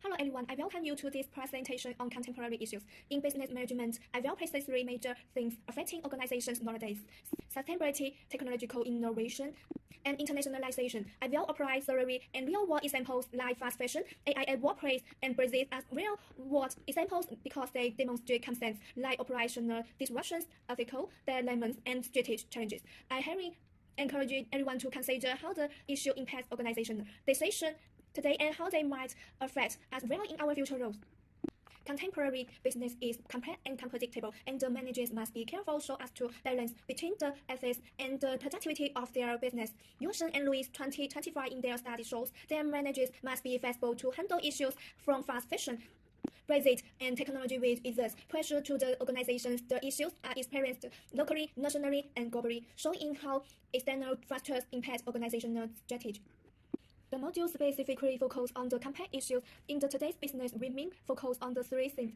Hello everyone, I welcome you to this presentation on contemporary issues. In business management, I will present three major things affecting organizations nowadays: sustainability, technological innovation, and internationalization. I will apply theory and real-world examples like fast fashion, AI at workplace, and Brexit as real-world examples because they demonstrate concepts like operational disruptions, ethical dilemmas, and strategic challenges. I highly encourage everyone to consider how the issue impacts organizational decisions today and how they might affect us well in our future roles. Contemporary business is complex and unpredictable, and the managers must be careful so as to balance between the ethics and the productivity of their business. Yusheng and Louis 2025 in their study shows that managers must be flexible to handle issues from fast fashion, Brexit, and technology which exerts pressure to the organizations. The issues are experienced locally, nationally, and globally, showing how external factors impact organizational strategy. The module specifically focuses on the complex issues in today's business. We mean focus on the three things: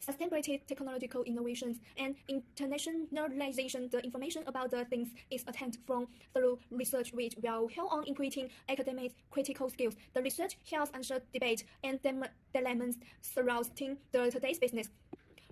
sustainability, technological innovations, and internationalization. The information about the things is attained from through research, which will help on increasing academic critical skills. The research helps answer debate and dilemmas surrounding today's business.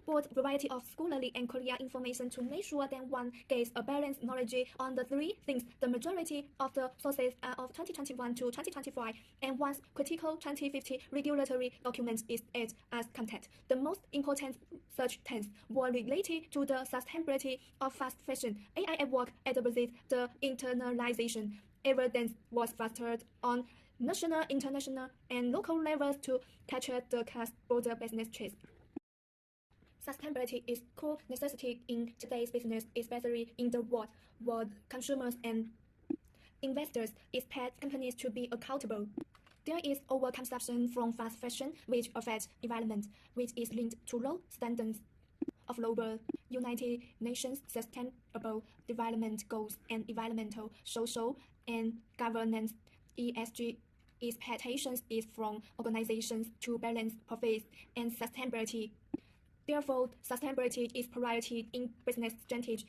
Both variety of scholarly and clear information to make sure that one gets a balanced knowledge on the three things. The majority of the sources are of 2021 to 2025, and one's critical 2050 regulatory document is added as content. The most important such things were related to the sustainability of fast fashion, AI at work, at Brexit, the internalization. Evidence was fostered on national, international, and local levels to capture the cross-border business trends. Sustainability is core necessity in today's business, especially in the world where consumers and investors expect companies to be accountable. There is overconsumption from fast fashion, which affects environment, which is linked to low standards of global United Nations Sustainable Development Goals and environmental, social, and governance (ESG). Expectations is from organizations to balance profits and sustainability. Therefore, sustainability is priority in business strategy.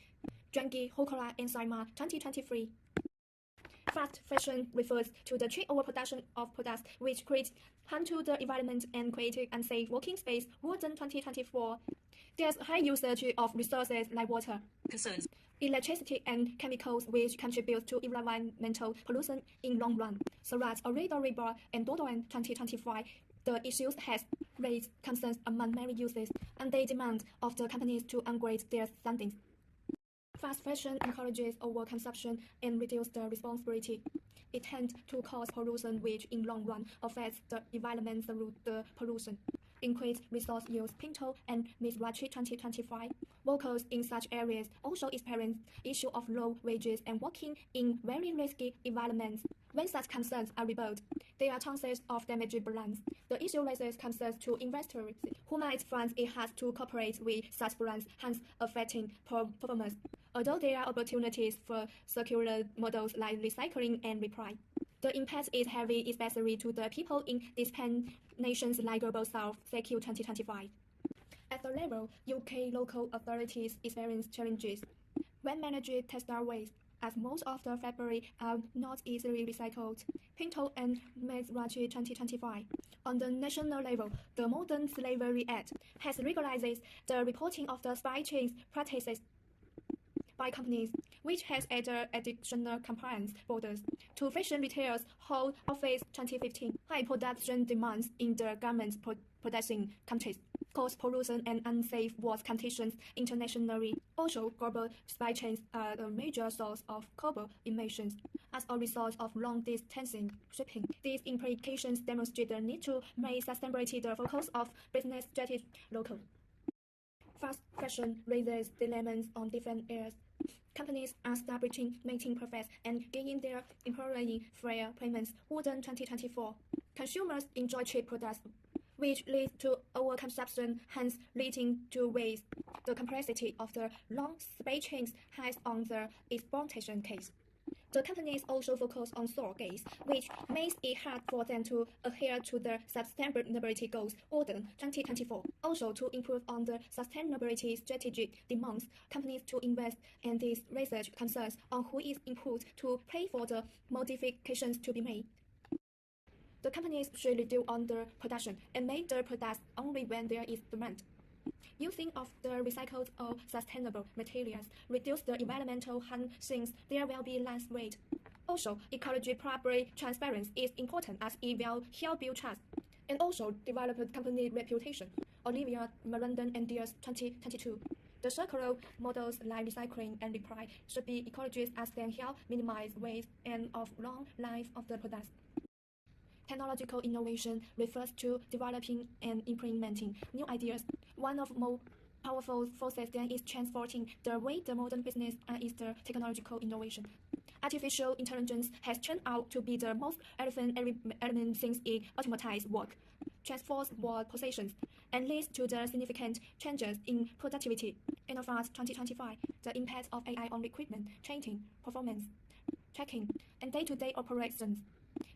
Drangi, Hokora, and Saima, 2023. Fast fashion refers to the trade overproduction of products which create harm to the environment and create unsafe working space. Warden 2024. There's high usage of resources like water, concerns, electricity, and chemicals which contribute to environmental pollution in long run. Sarat, Orido Ribar, and Dodoan 2025. The issues has raised concerns among many users, and they demand of the companies to upgrade their standards. Fast fashion encourages overconsumption and reduces the responsibility. It tends to cause pollution, which in long run affects the environment through the pollution. Increased resource use. Pinto and Ms. Rachi 2025. Workers in such areas also experience issue of low wages and working in very risky environments. When such concerns are rebutted, there are chances of damaging brands. The issue raises concerns to investors who might find it hard to cooperate with such brands, hence affecting performance. Although there are opportunities for circular models like recycling and reply, the impact is heavy, especially to the people in dependent nations like Global South. CQ 2025. At the level, UK local authorities experience challenges when managing textile waste, as most of the fabric are not easily recycled. Pinto and Mezrachi 2025. On the national level, the Modern Slavery Act has regularized the reporting of the supply chain practices by companies, which has added additional compliance borders to fashion retailers' whole office 2015. High production demands in the garment producing countries cause pollution and unsafe work conditions internationally. Also, global supply chains are a major source of carbon emissions as a result of long-distance shipping. These implications demonstrate the need to make sustainability the focus of business strategy local. Fast fashion raises dilemmas on different areas. Companies are establishing, making profits, and gaining their employees fair payments. Warden 2024. Consumers enjoy cheap products, which leads to overconsumption, hence leading to waste. The complexity of the long supply chains has on the exploitation case. The companies also focus on source gas, which makes it hard for them to adhere to the sustainability goals. Order 2024. Also, to improve on the sustainability strategy demands companies to invest, and this research concerns on who is input to pay for the modifications to be made. The companies should reduce on their production and make their products only when there is demand. Using of the recycled or sustainable materials reduce the environmental harm since there will be less waste. Also, ecology property transparency is important as it will help build trust and also develop company reputation. Olivia Marandon and Dears 2022. The circular models like recycling and reply should be ecologist as they help minimize waste and of long life of the products. Technological innovation refers to developing and implementing new ideas. One of more powerful forces then is transforming the way the modern business is the technological innovation. Artificial intelligence has turned out to be the most relevant element since it automatizes work, transforms work positions, and leads to the significant changes in productivity. In advance 2025, the impact of AI on recruitment, training, performance, tracking, and day-to-day operations.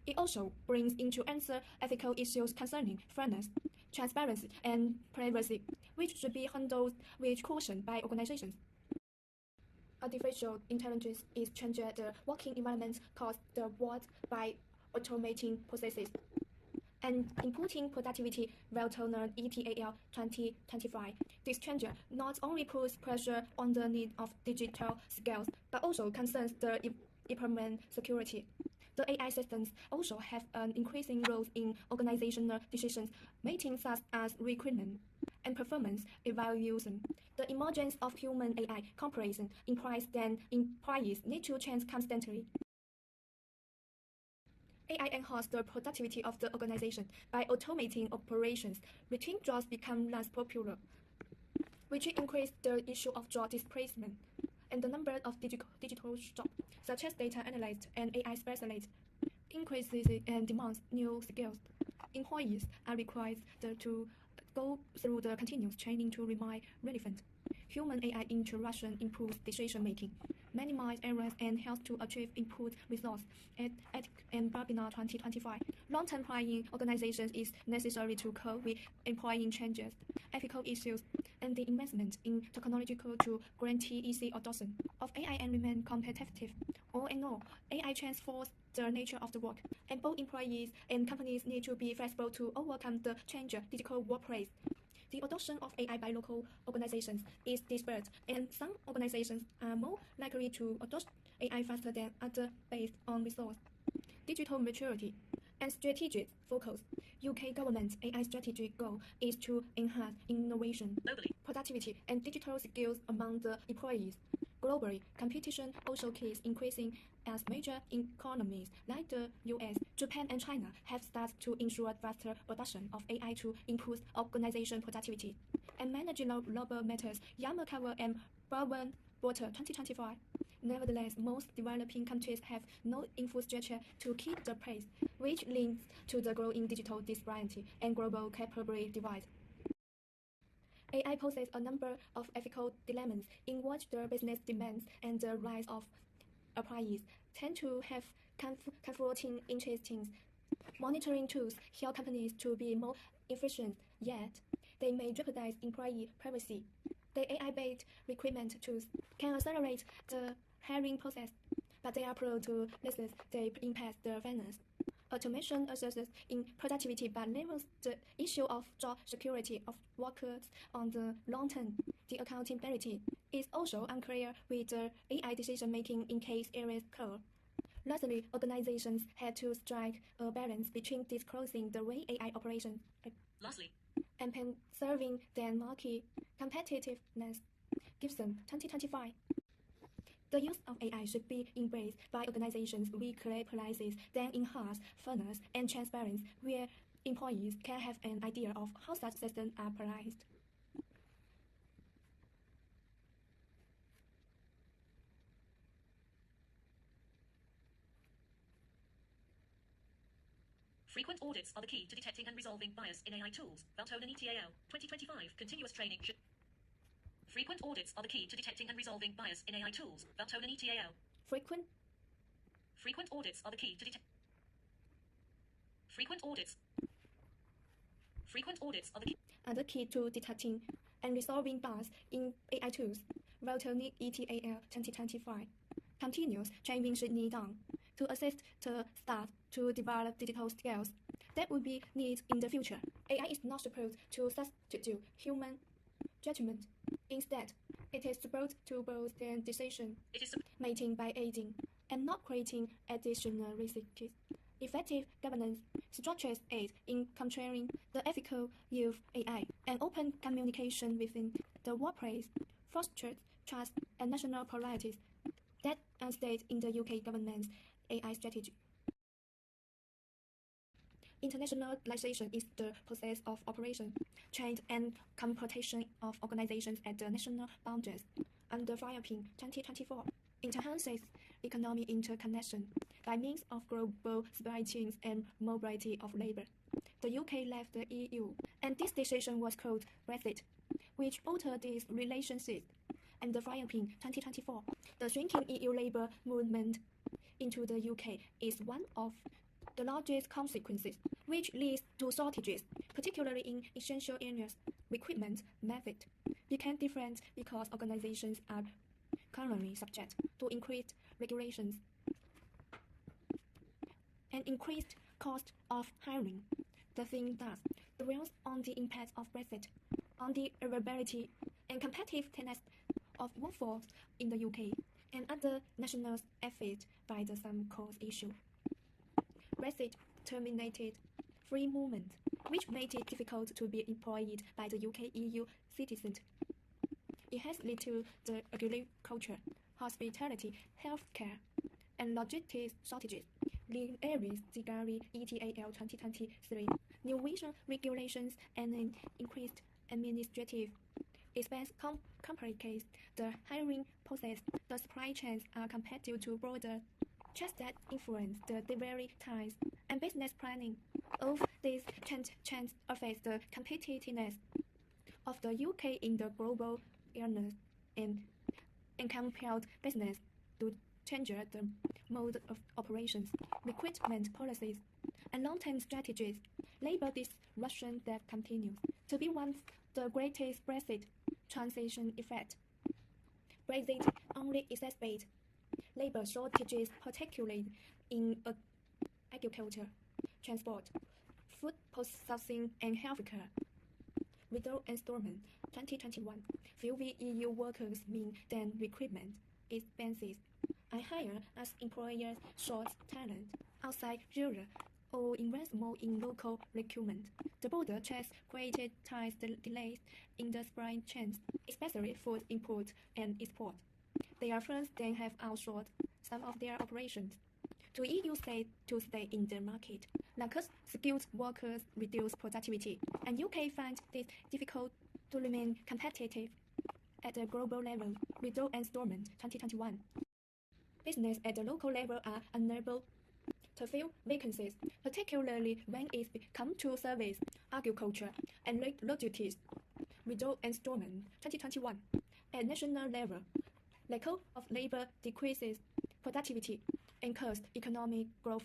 It also brings into answer ethical issues concerning fairness, transparency, and privacy, which should be handled with caution by organizations. Artificial intelligence is changing the working environment caused the world by automating processes and inputting productivity well turned ETAL 2025. This change not only puts pressure on the need of digital skills, but also concerns the employment security. The AI systems also have an increasing role in organizational decisions making such as recruitment and performance evaluation. The emergence of human AI cooperation implies that employees need to change constantly. AI enhances the productivity of the organization by automating operations. Routine jobs become less popular, which increases the issue of job displacement and the number of digital jobs, such as data analysts and AI specialists, increases and demands new skills. Employees are required to go through the continuous training to remain relevant. Human AI interaction improves decision-making, minimize errors, and helps to achieve input results. At webinar 2025, long-term planning organizations is necessary to cope with employee changes, ethical issues, and the investment in technological to guarantee easy adoption of AI and remain competitive. All in all, AI transforms the nature of the work, and both employees and companies need to be flexible to overcome the changing digital workplace. The adoption of AI by local organizations is disparate, and some organizations are more likely to adopt AI faster than others based on resource, digital maturity, and strategic focus. UK government's AI strategic goal is to enhance innovation, productivity, and digital skills among the employees. Globally, competition also keeps increasing as major economies like the US, Japan, and China have started to ensure faster adoption of AI to improve organization productivity and manage global matters. Yamakawa and Brown Water 2025. Nevertheless, most developing countries have no infrastructure to keep the pace, which leads to the growing digital disparity and global capability divide. AI poses a number of ethical dilemmas in which the business demands and the rights of employees tend to have conflicting interests. Monitoring tools help companies to be more efficient, yet they may jeopardize employee privacy. The AI-based recruitment tools can accelerate the hiring process, but they are prone to misses they impact the fairness. Automation assists in productivity but levels the issue of job security of workers on the long term. The accountability is also unclear with the AI decision-making in case errors occur. Lastly, organizations had to strike a balance between disclosing the way AI operations and preserving their market competitiveness. Gibson, 2025. The use of AI should be embraced by organizations with clear policies that enhance fairness and transparency, where employees can have an idea of how such systems are applied. Frequent audits are the key to detecting and resolving bias in AI tools. Valtonen ETAL 2025 continuous training should. Frequent audits are the key to detecting and resolving bias in AI tools. Valtonen ETAL. Frequent audits are the key to detect. Frequent audits are the key to detecting and resolving bias in AI tools. Valtonen ETAL 2025. Continuous training should be done. to assist the staff to develop digital skills that will be needed in the future. AI is not supposed to substitute human judgment. Instead, it is supposed to boost their decision making by aiding and not creating additional risks. Effective governance structures aid in controlling the ethical use of AI, and open communication within the workplace fosters trust and national priorities that are stated in the UK government's AI strategy. Internationalization is the process of operation, trade, and computation of organizations at the national boundaries. Under Philippines 2024 enhances economic interconnection by means of global supply chains and mobility of labor. The UK left the EU, and this decision was called Brexit, which altered these relationships. And the Philippines 2024, the shrinking EU labor movement into the UK is one of the largest consequences, which leads to shortages, particularly in essential areas. Recruitment method became different because organizations are currently subject to increased regulations and increased cost of hiring. The thing thus dwells on the impact of Brexit on the availability and competitiveness of workforce in the UK and other nationals affected by the same cause issue. Brexit terminated free movement, which made it difficult to be employed by the UK-EU citizens. It has led to the agriculture, hospitality, healthcare, and logistics shortages. The Aries Zigari ETAL 2023 new vision regulations and an increased administrative expense complicates the hiring process. The supply chains are compared to broader trends that influence the delivery times and business planning. All these changes affect the competitiveness of the UK in the global arena and compelled business to change the mode of operations, recruitment policies, and long-term strategies. Labor disruption that continues to be one of the greatest Brexit transition effects. Brexit only exacerbates labor shortages, particularly in agriculture, transport, food processing, and healthcare. Without installment 2021, fewer EU workers mean than recruitment expenses are higher as employers source talent outside Europe or invest more in local recruitment. The border checks created ties delays in the supply chains, especially food import and export. They are first then have outsourced some of their operations to EU states to stay in the market. Lack of skilled workers reduce productivity, and UK finds it difficult to remain competitive at a global level. Without installment 2021, business at the local level are unable to fill vacancies, particularly when it comes to service, agriculture, and logistics. Without installment 2021, at national level, lack of labor decreases productivity and cost economic growth.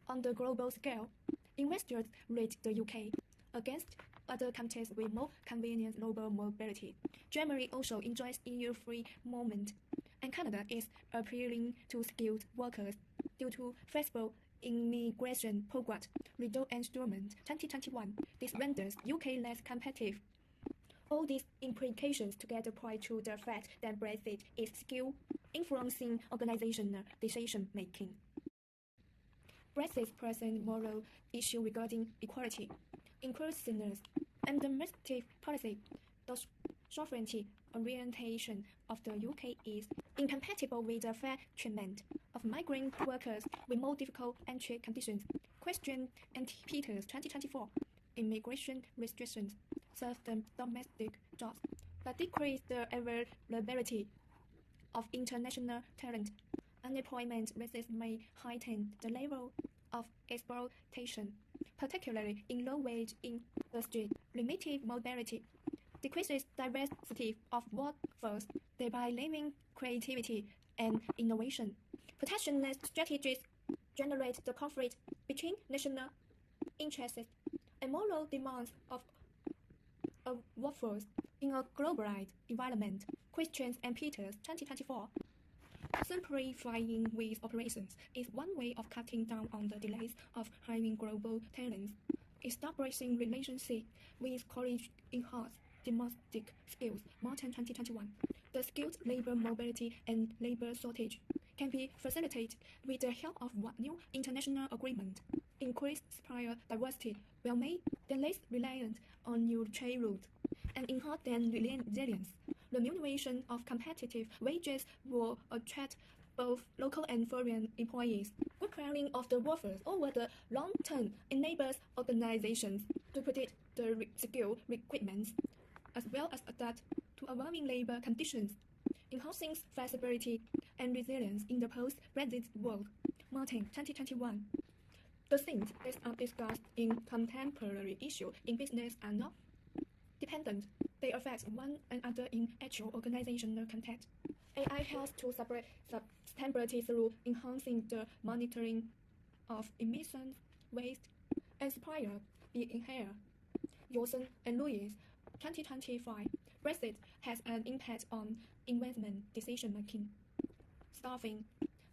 On the global scale, investors rate the UK against other countries with more convenient global mobility. Germany also enjoys EU free movement, and Canada is appealing to skilled workers due to flexible immigration programs. Without installment 2021, this renders UK less competitive. All these implications together point to the fact that Brexit is still influencing organizational decision-making. Brexit's present moral issue regarding equality, inclusiveness, and domestic policy, the sovereignty orientation of the UK is incompatible with the fair treatment of migrant workers with more difficult entry conditions. Question and Peters 2024 immigration restrictions serve the domestic jobs, but decrease the availability of international talent. Unemployment rates may heighten the level of exploitation, particularly in low-wage industries. Limited mobility decreases diversity of workforce, thereby limiting creativity and innovation. Protectionist strategies generate the conflict between national interests and moral demands of a workforce in a globalized environment. Christians and Peters 2024 Simplifying with operations is one way of cutting down on the delays of hiring global talents. Establishing relationships with college enhance domestic skills. Martin 2021. The skilled labor mobility and labor shortage can be facilitated with the help of one new international agreement. Increase supplier diversity will make them less reliant on new trade routes and enhance their resilience. Remuneration of competitive wages will attract both local and foreign employees. Good planning of the workforce over the long term enables organizations to predict the skill requirements as well as adapt to evolving labor conditions, enhancing flexibility and resilience in the post-Brexit world. Martin 2021. The things that are discussed in contemporary issues in business are not dependent. They affect one another in actual organizational context. AI helps to separate sustainability through enhancing the monitoring of emissions, waste, and supplier behavior. Yosen and Lewis, 2025. Brexit has an impact on investment decision-making, staffing,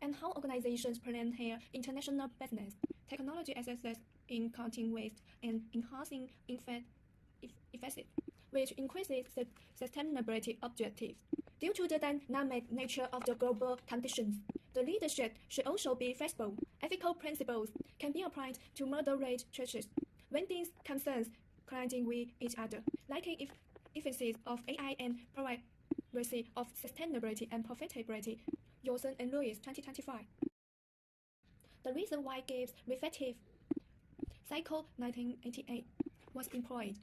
and how organizations plan their international business. Technology assists in cutting waste and enhancing efficiency, which increases sustainability objectives. Due to the dynamic nature of the global conditions, the leadership should also be flexible. Ethical principles can be applied to moderate choices when these concerns colliding with each other, like efficiency of AI and privacy of sustainability and profitability. Yosen and Lewis, 2025. The reason why Gibbs reflective cycle 1988 was employed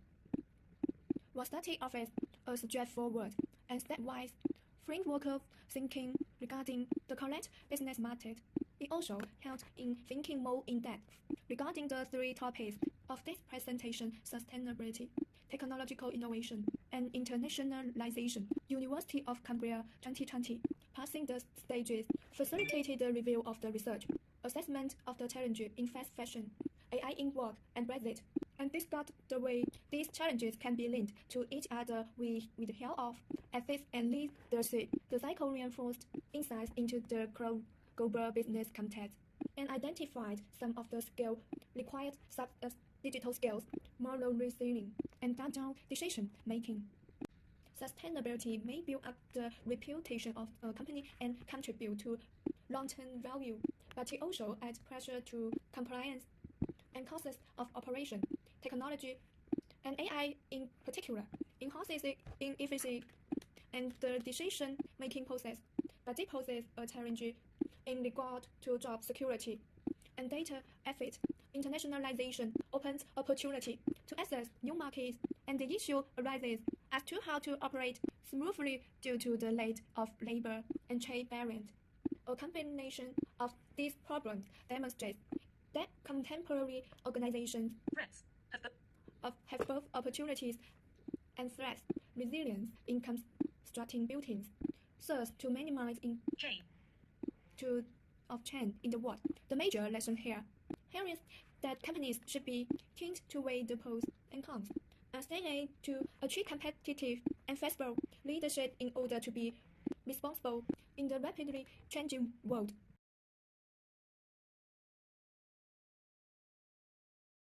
was that it offers a straightforward and stepwise framework of thinking regarding the correct business method. It also helped in thinking more in depth regarding the three topics of this presentation: sustainability, technological innovation, and internationalization. University of Cambria 2020. Passing the stages facilitated the review of the research, assessment of the challenges in fast fashion, AI in work, and Brexit, and discussed the way these challenges can be linked to each other with the help of ethics and leadership. The cycle reinforced insights into the global business context and identified some of the skills required, such as digital skills, moral reasoning, and agile decision making. Sustainability may build up the reputation of a company and contribute to long-term value, but it also adds pressure to compliance and costs of operation. Technology, and AI in particular, enhances efficiency and the decision-making process, but it poses a challenge in regard to job security and data ethics. Internationalization opens opportunity to access new markets, and the issue arises as to how to operate smoothly due to the lack of labor and trade barriers. A combination of these problems demonstrates that contemporary organizations have both opportunities and threats. Resilience in constructing buildings serves to minimize Chain. Change in the world. The major lesson here is that companies should be keen to weigh the pros and cons as they aim to achieve competitive and flexible leadership in order to be responsible in the rapidly changing world.